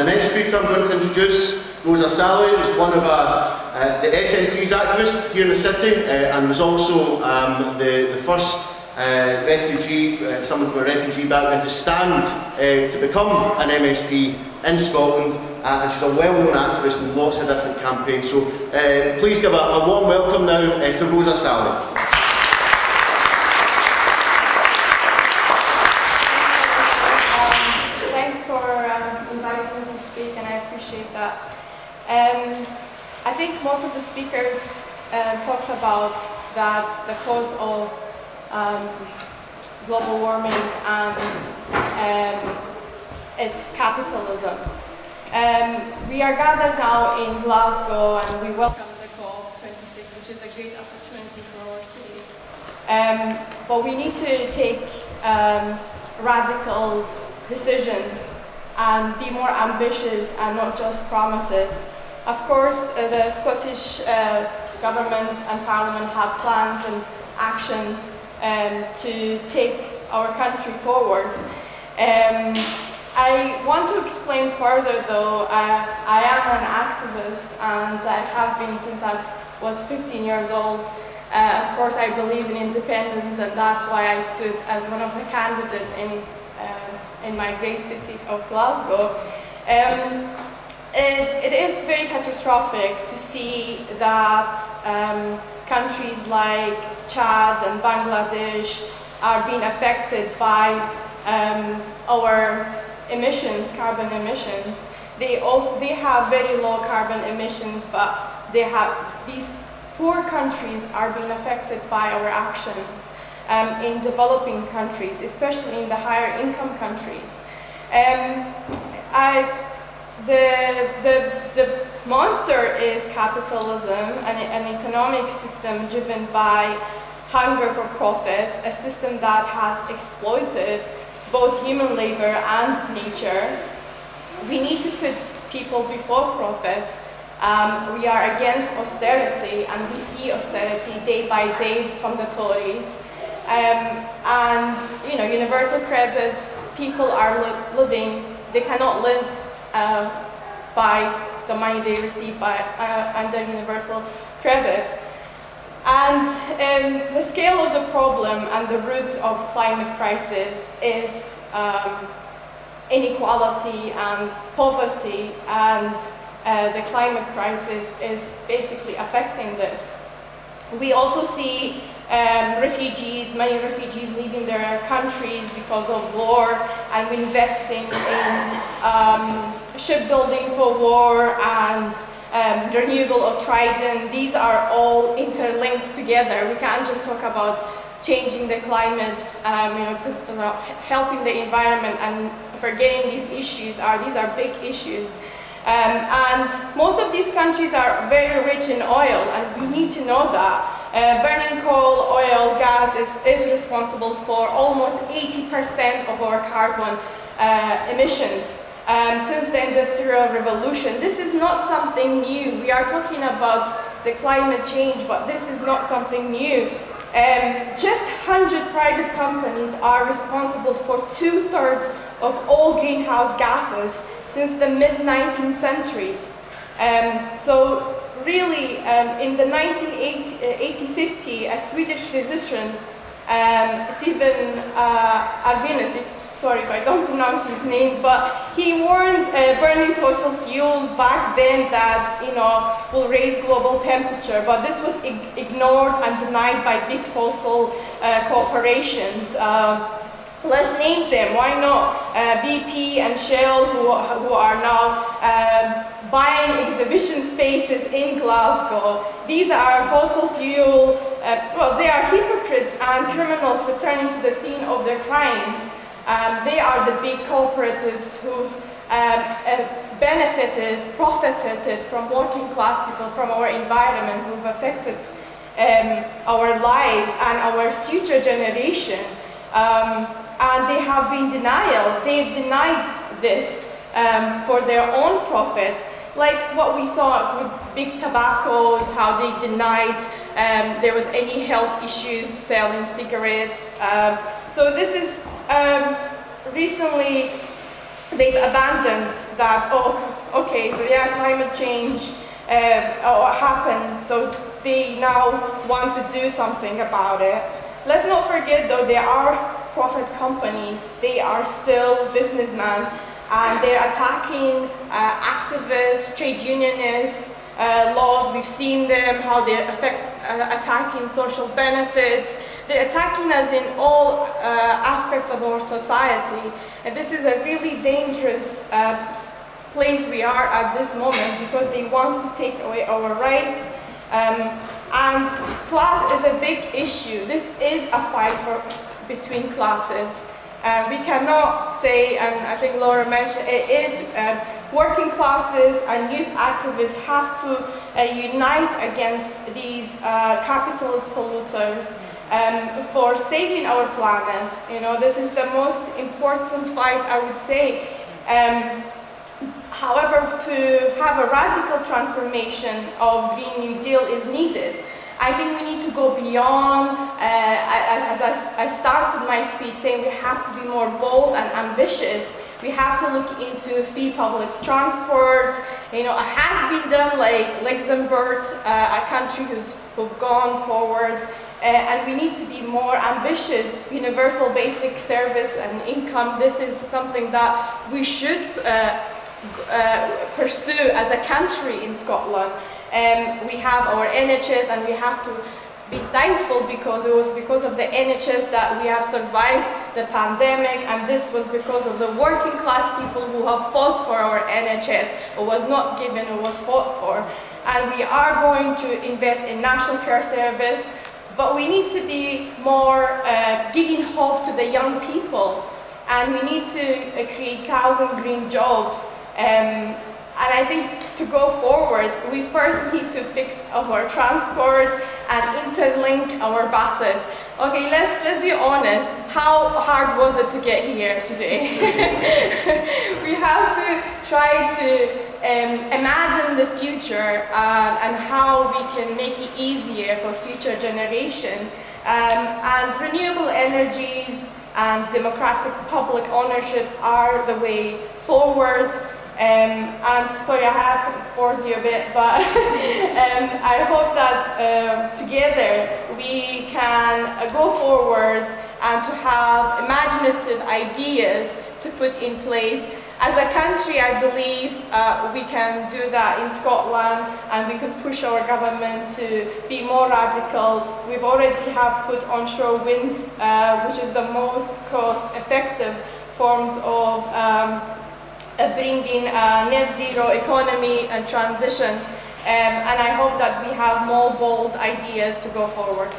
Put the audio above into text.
The next speaker I'm going to introduce, Roza Salih, is one of the SNP's activists here in the city, and was also the first refugee, someone from a refugee background, to stand to become an MSP in Scotland, and she's a well-known activist in lots of different campaigns. So please give a warm welcome now to Roza Salih. That. I think most of the speakers talked about that the cause of global warming and it's capitalism. We are gathered now in Glasgow and we welcome the COP26, which is a great opportunity for our city. But we need to take radical decisions and be more ambitious and not just promises. Of course, the Scottish government and parliament have plans and actions to take our country forward. I want to explain further though, I am an activist and I have been since I was 15 years old. Of course, I believe in independence and that's why I stood as one of the candidates in my great city of Glasgow. It is very catastrophic to see that countries like Chad and Bangladesh are being affected by our emissions, carbon emissions. They have very low carbon emissions, but these poor countries are being affected by our actions. In developing countries, especially in the higher income countries. The monster is capitalism, an economic system driven by hunger for profit, a system that has exploited both human labor and nature. We need to put people before profit. We are against austerity, and we see austerity day by day from the Tories. And you know, universal credit, people are living, they cannot live by the money they receive under universal credit. And the scale of the problem and the roots of climate crisis is inequality and poverty, and the climate crisis is basically affecting this. We also see many refugees leaving their countries because of war, and investing in shipbuilding for war and renewal of Trident. These are all interlinked together. We can't just talk about changing the climate, helping the environment and forgetting these issues. These are big issues. And most of these countries are very rich in oil, and we need to know that. Burning coal, oil, gas is responsible for almost 80% of our carbon emissions since the Industrial Revolution. This is not something new. We are talking about the climate change, but this is not something new. Just 100 private companies are responsible for 2/3 of all greenhouse gases since the mid-19th centuries. So really, in the 1950, a Swedish physician, Stephen Arvinus, sorry if I don't pronounce his name, but he warned burning fossil fuels back then that, will raise global temperature, but this was ignored and denied by big fossil corporations. Let's name them, why not? BP and Shell, who are now buying exhibition spaces in Glasgow. These are fossil fuel, they are hypocrites and criminals returning to the scene of their crimes. They are the big cooperatives who've profited from working class people, from our environment, who've affected our lives and our future generation. And they have been they've denied this for their own profits, like what we saw with big tobaccos, how they denied there was any health issues selling cigarettes. So this is recently they've abandoned that, oh, okay, yeah, climate change happens, so they now want to do something about it. Let's not forget though, they are profit companies, they are still businessmen, and they're attacking activists, trade unionists, laws. We've seen them, how they affect attacking social benefits. They're attacking us in all aspects of our society. And this is a really dangerous place we are at this moment, because they want to take away our rights. And class is a big issue. This is a fight between classes. We cannot say, and I think Laura mentioned, it is working classes and youth activists have to unite against these capitalist polluters for saving our planet. You know, this is the most important fight, I would say. However, to have a radical transformation of Green New Deal is needed. I think we need to go beyond, as I started my speech saying, we have to be more bold and ambitious. We have to look into free public transport. You know, it has been done, like Luxembourg, a country who've gone forward. And we need to be more ambitious. Universal basic service and income, this is something that we should pursue as a country in Scotland. We have our NHS, and we have to be thankful, because it was because of the NHS that we have survived the pandemic, and this was because of the working class people who have fought for our NHS. It was not given, it was fought for. And we are going to invest in National Care Service, but we need to be more giving hope to the young people, and we need to create 1,000 green jobs. And I think to go forward, we first need to fix our transport and interlink our buses. Okay, let's be honest. How hard was it to get here today? We have to try to imagine the future and how we can make it easier for future generation. And renewable energies and democratic public ownership are the way forward. And sorry, I have bored you a bit, but I hope that together we can go forward and to have imaginative ideas to put in place. As a country, I believe we can do that in Scotland, and we can push our government to be more radical. We've already have put onshore wind, which is the most cost-effective forms of bringing a net zero economy and transition, and I hope that we have more bold ideas to go forward.